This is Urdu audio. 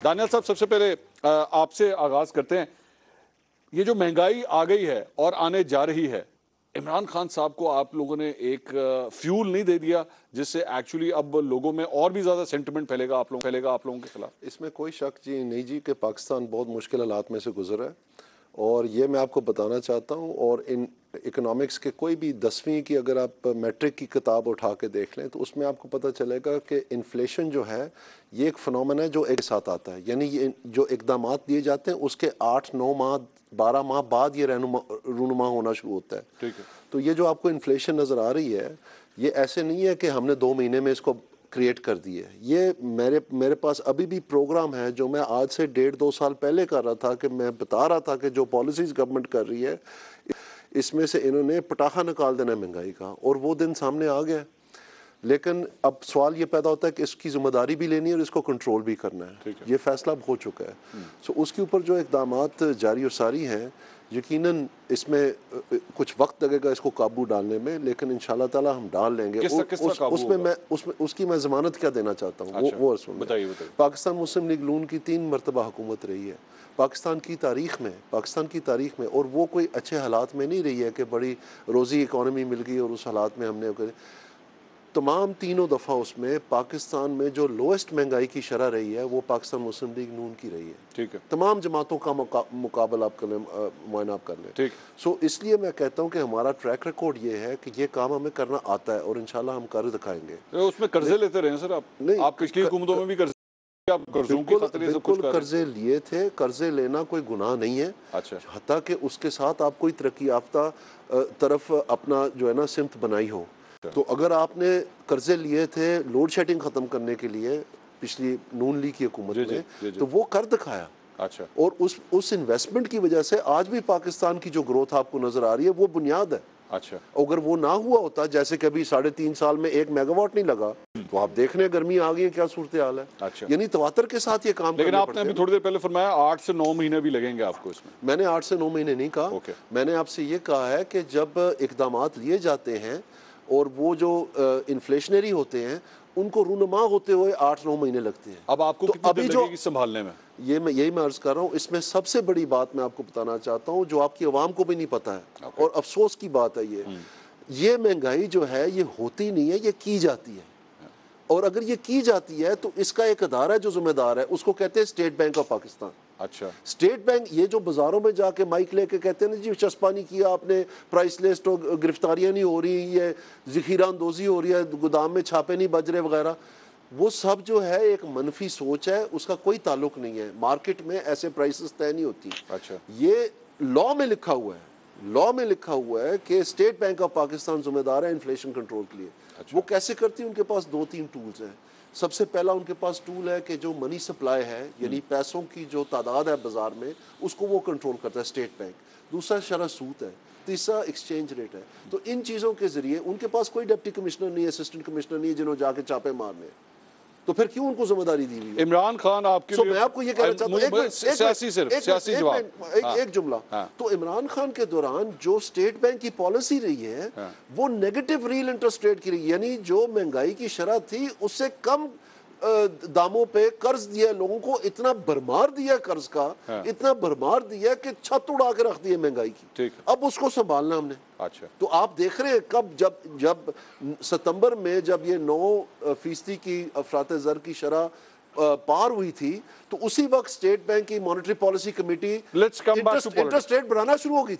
دانیال صاحب سب سے پہلے آپ سے آغاز کرتے ہیں. یہ جو مہنگائی آ گئی ہے اور آنے جا رہی ہے، عمران خان صاحب کو آپ لوگوں نے ایک فیول نہیں دے دیا جس سے ایکچولی اب لوگوں میں اور بھی زیادہ سینٹیمنٹ پھیلے گا آپ لوگوں کے خلاف؟ اس میں کوئی شک جی نہیں جی کہ پاکستان بہت مشکل حالات میں سے گزرا ہے، اور یہ میں آپ کو بتانا چاہتا ہوں. اور ان اکنامکس کے کوئی بھی 10ویں کی اگر آپ میٹرک کی کتاب اٹھا کے دیکھ لیں تو اس میں آپ کو پتہ چلے گا کہ انفلیشن جو ہے یہ ایک فنومنا ہے جو ایک ساتھ آتا ہے. یعنی یہ جو اقدامات دیے جاتے ہیں اس کے 8-9 ماہ 12 ماہ بعد یہ رونما ہونا شروع ہوتا ہے. ٹھیک ہے. تو یہ جو آپ کو انفلیشن نظر آ رہی ہے یہ ایسے نہیں ہے کہ ہم نے 2 مہینے میں اس کو کریٹ کر دی ہے. یہ میرے پاس ابھی بھی پروگرام ہے جو میں آج سے 1.5-2 سال پہلے کر رہا تھا، کہ میں بتا رہا تھا کہ جو پالیسیز گورنمنٹ کر رہی ہے اس میں سے انہوں نے پٹاخہ نکال دینا ہے مہنگائی کا، اور وہ دن سامنے آ گیا. لیکن اب سوال یہ پیدا ہوتا ہے کہ اس کی ذمہ داری بھی لینی ہے اور اس کو کنٹرول بھی کرنا ہے. یہ فیصلہ اب ہو چکا ہے. سو اس کے اوپر جو اقدامات جاری و ساری ہیں یقیناً اس میں کچھ وقت لگے گا اس کو قابو ڈالنے میں، لیکن انشاءاللہ تعالی ہم ڈال لیں گے. اس کی میں ضمانت کیا دینا چاہتا ہوں وہ بتائیے. پاکستان مسلم لیگ نون کی 3 مرتبہ حکومت رہی ہے پاکستان کی تاریخ میں، اور وہ کوئی اچھے حالات میں نہیں رہی ہے کہ بڑی روزی اکانومی مل گئی اور اس حالات میں ہم نے تمام 3 دفعہ اس میں پاکستان میں جو لوئسٹ مہنگائی کی شرح رہی ہے وہ پاکستان مسلم لیگ نون کی رہی ہے. ٹھیک ہے. تمام جماعتوں کا مقابلہ آپ کر لیں، معائنہ آپ کر لیں. ٹھیک. سو اس لیے میں کہتا ہوں کہ ہمارا ٹریک ریکارڈ یہ ہے کہ یہ کام ہمیں کرنا آتا ہے اور انشاءاللہ ہم کر دکھائیں گے. اس میں قرضے لیتے رہے ہیں سر آپ؟ نہیں، آپ پچھلی حکومتوں میں بھی بالکل قرضے لیے تھے. قرضے لینا کوئی گناہ نہیں ہے. اچھا. حتیٰ کہ اس کے ساتھ آپ کوئی ترقی یافتہ طرف اپنا جو ہے نا سمت بنائی ہو. تو اگر آپ نے قرضے لیے تھے لوڈ شیڈنگ ختم کرنے کے لیے پچھلی نون لیگ کی حکومت میں، تو وہ کر دکھایا. اچھا. اور اس انویسٹمنٹ کی وجہ سے آج بھی پاکستان کی جو گروتھ آپ کو نظر آ رہی ہے وہ بنیاد ہے. اچھا. اگر وہ نہ ہوا ہوتا، جیسے کہ ابھی 3.5 سال میں 1 میگا واٹ نہیں لگا، تو آپ دیکھ رہے ہیں گرمی آ گئی ہے کیا صورتحال ہے. اچھا. یعنی تواتر کے ساتھ یہ کام لیکن آپ نے ابھی تھوڑی دیر پہلے فرمایا 8 سے 9 مہینے بھی لگیں گے آپ کو اس میں. میں نے 8 سے 9 مہینے نہیں کہا. میں نے آپ سے یہ کہا ہے کہ جب اقدامات لیے جاتے ہیں اور وہ جو انفلیشنری ہوتے ہیں ان کو رونما ہوتے ہوئے 8-9 مہینے لگتے ہیں. اب آپ کو کتنی دیر لگے گی سنبھالنے میں؟ یہی میں عرض کر رہا ہوں. اس میں سب سے بڑی بات میں آپ کو بتانا چاہتا ہوں جو آپ کی عوام کو بھی نہیں پتا ہے، اور افسوس کی بات ہے یہ مہنگائی جو ہے یہ ہوتی نہیں ہے، یہ کی جاتی ہے. اور اگر یہ کی جاتی ہے تو اس کا ایک ادارہ ہے جو ذمہ دار ہے، اس کو کہتے ہیں اسٹیٹ بینک آف پاکستان. اچھا. اسٹیٹ بینک یہ جو بازاروں میں جا کے مائک لے کے کہتے ہیں نا جی چسپا نہیں کیا آپ نے، پرائس لسٹ گرفتاریاں نہیں ہو رہی، یہ ذخیرہ اندوزی ہو رہی ہے، گودام میں چھاپے نہیں بج رہے وغیرہ، وہ سب جو ہے ایک منفی سوچ ہے. اس کا کوئی تعلق نہیں ہے. مارکیٹ میں ایسے پرائسز طے نہیں ہوتی. اچھا. یہ لاء میں لکھا ہوا ہے کہ اسٹیٹ بینک آف پاکستان ذمہ دار ہے انفلیشن کنٹرول کے لیے. وہ کیسے کرتی ہیں؟ ان کے پاس 2-3 ٹولز ہیں. سب سے پہلا ان کے پاس ٹول ہے کہ جو منی سپلائی ہے، یعنی پیسوں کی جو تعداد ہے بازار میں، اس کو وہ کنٹرول کرتا ہے اسٹیٹ بینک. دوسرا شرح سود ہے. تیسرا ایکسچینج ریٹ ہے. تو ان چیزوں کے ذریعے ان کے پاس کوئی ڈپٹی کمشنر نہیں ہے، اسسٹنٹ کمشنر نہیں ہے جنہوں جا کے چھاپے مارنے ہیں. تو پھر کیوں ان کو ذمہ داری دی ہوئی ہے؟ عمران خان آپ کے لیے میں آپ کو یہ کہنا چاہتا ہوں سیاسی جواب ایک جملہ. تو عمران خان کے دوران جو اسٹیٹ بینک کی پالیسی رہی ہے وہ نیگیٹو ریل انٹرسٹ ریٹ کی رہی ہے، یعنی جو مہنگائی کی شرح تھی اس سے کم داموں پہ قرض دیا لوگوں کو. اتنا بھرمار دیا قرض کا، اتنا بھرمار دیا کہ چھت اڑا کے رکھ دی مہنگائی کی. اب اس کو سنبھالنا ہم نے. اچھا. تو آپ دیکھ رہے ہیں کب جب ستمبر میں جب یہ 9% کی افراط زر کی شرح پار ہوئی تھی تو اسی وقت اسٹیٹ بینک کی monetary policy committee interest rate بڑھانا شروع ہو گئی.